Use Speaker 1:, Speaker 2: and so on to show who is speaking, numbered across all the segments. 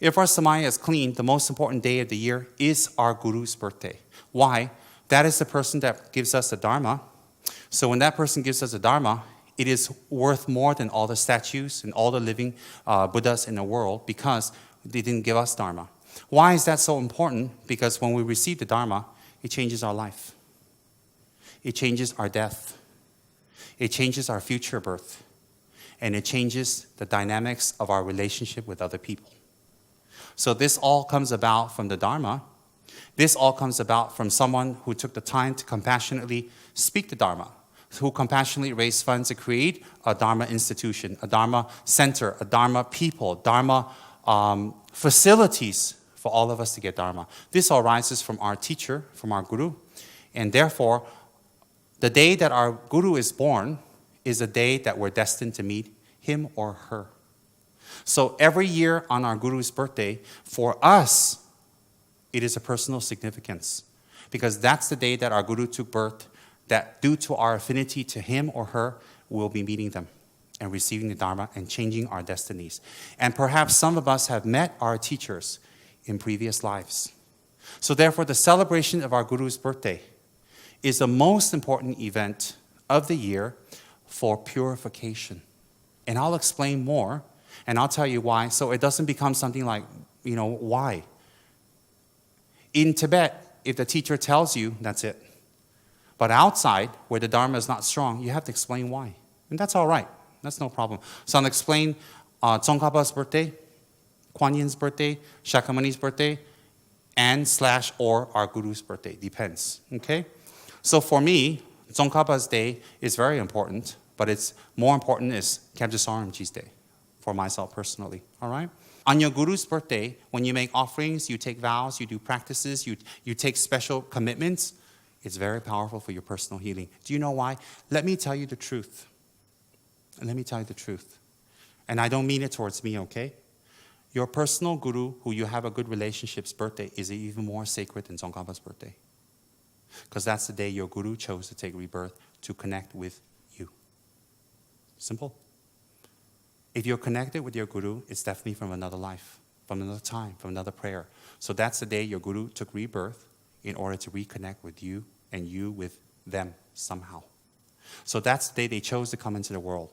Speaker 1: If our samaya is clean, the most important day of the year is our guru's birthday. Why? That is the person that gives us the Dharma. So when that person gives us the Dharma, it is worth more than all the statues and all the living Buddhas in the world because they didn't give us Dharma. Why is that so important? Because when we receive the Dharma, it changes our life. It changes our death. It changes our future birth. And it changes the dynamics of our relationship with other people. So this all comes about from the Dharma. This all comes about from someone who took the time to compassionately speak the Dharma, who compassionately raised funds to create a Dharma institution, a Dharma center, a Dharma people, Dharma facilities for all of us to get Dharma. This all rises from our teacher, from our Guru. And therefore, the day that our Guru is born is a day that we're destined to meet him or her. So every year on our Guru's birthday, for us, it is a personal significance. Because that's the day that our Guru took birth, that due to our affinity to him or her, we'll be meeting them and receiving the Dharma and changing our destinies. And perhaps some of us have met our teachers in previous lives. So therefore, the celebration of our Guru's birthday is the most important event of the year for purification. And I'll explain more, and I'll tell you why, so it doesn't become something like, why? In Tibet, if the teacher tells you, that's it. But outside, where the Dharma is not strong, you have to explain why. And that's all right. That's no problem. So I'll explain Tsongkhapa's birthday, Kuan Yin's birthday, Shakyamuni's birthday, and/or our Guru's birthday. Depends. Okay? So for me, Tsongkhapa's day is very important, but it's more important is Kyabje Saramji's day for myself personally. All right? On your Guru's birthday, when you make offerings, you take vows, you do practices, you take special commitments, it's very powerful for your personal healing. Do you know why? Let me tell you the truth. Let me tell you the truth. And I don't mean it towards me, okay? Your personal Guru, who you have a good relationship's birthday, is even more sacred than Tsongkhapa's birthday. Because that's the day your Guru chose to take rebirth to connect with you. Simple. If you're connected with your Guru, it's definitely from another life, from another time, from another prayer. So that's the day your Guru took rebirth in order to reconnect with you and you with them somehow. So that's the day they chose to come into the world.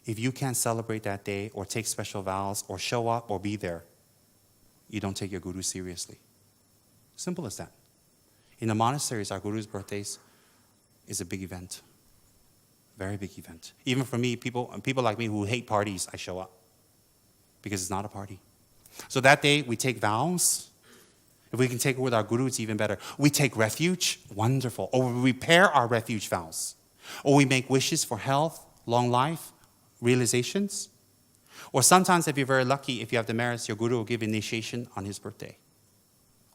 Speaker 1: If you can't celebrate that day or take special vows or show up or be there, you don't take your Guru seriously. Simple as that. In the monasteries, our Guru's birthdays is a big event. Very big event. Even for me, people like me who hate parties, I show up. Because it's not a party. So that day, we take vows. If we can take it with our Guru, it's even better. We take refuge, wonderful. Or we repair our refuge vows. Or we make wishes for health, long life, realizations. Or sometimes, if you're very lucky, if you have the merits, your Guru will give initiation on his birthday.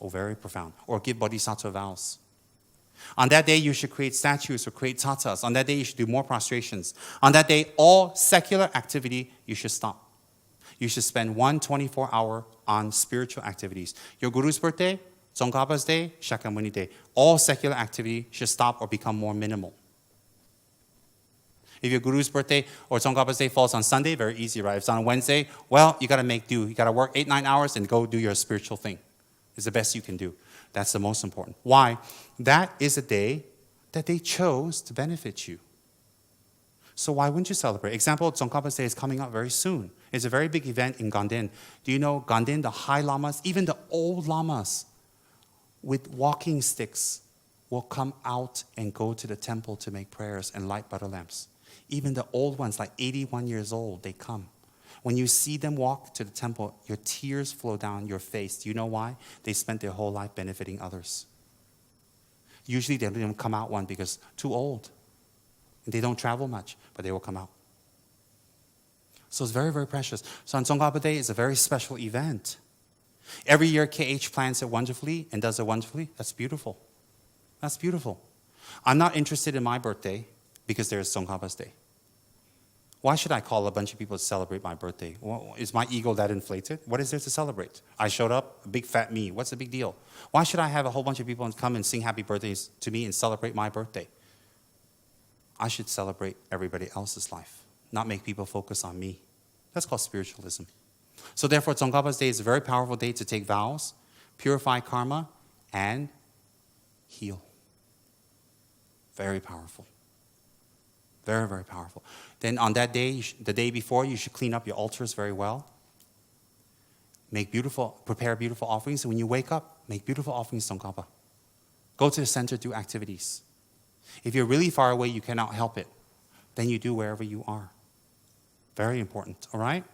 Speaker 1: Oh, very profound. Or give bodhisattva vows. On that day, you should create statues or create tattas. On that day, you should do more prostrations. On that day, all secular activity, you should stop. You should spend 1 hour on spiritual activities. Your Guru's birthday, Tsongkhapa's day, Shakyamuni day. All secular activity should stop or become more minimal. If your Guru's birthday or Tsongkhapa's day falls on Sunday, very easy, right? If it's on a Wednesday, well, you got to make do. You got to work 8-9 hours and go do your spiritual thing. It's the best you can do. That's the most important. Why? That is a day that they chose to benefit you. So why wouldn't you celebrate? Example, Tsongkhapa's day is coming up very soon. It's a very big event in Ganden. Do you know Ganden, the high lamas, even the old lamas with walking sticks will come out and go to the temple to make prayers and light butter lamps. Even the old ones, like 81 years old, they come. When you see them walk to the temple, your tears flow down your face. Do you know why? They spent their whole life benefiting others. Usually they don't come out one because too old. And they don't travel much, but they will come out. So it's very, very precious. So on Tsongkhapa Day is a very special event. Every year KH plans it wonderfully and does it wonderfully. That's beautiful. That's beautiful. I'm not interested in my birthday because there's Tsongkhapa's Day. Why should I call a bunch of people to celebrate my birthday? Well, is my ego that inflated? What is there to celebrate? I showed up, a big fat me. What's the big deal? Why should I have a whole bunch of people come and sing happy birthdays to me and celebrate my birthday? I should celebrate everybody else's life, not make people focus on me. That's called spiritualism. So therefore, Tsongkhapa's day is a very powerful day to take vows, purify karma, and heal. Very powerful. Very, very powerful. Then on that day, the day before, you should clean up your altars very well. Prepare beautiful offerings. And when you wake up, make beautiful offerings to Tsongkhapa. Go to the center, do activities. If you're really far away, you cannot help it. Then you do wherever you are. Very important, all right?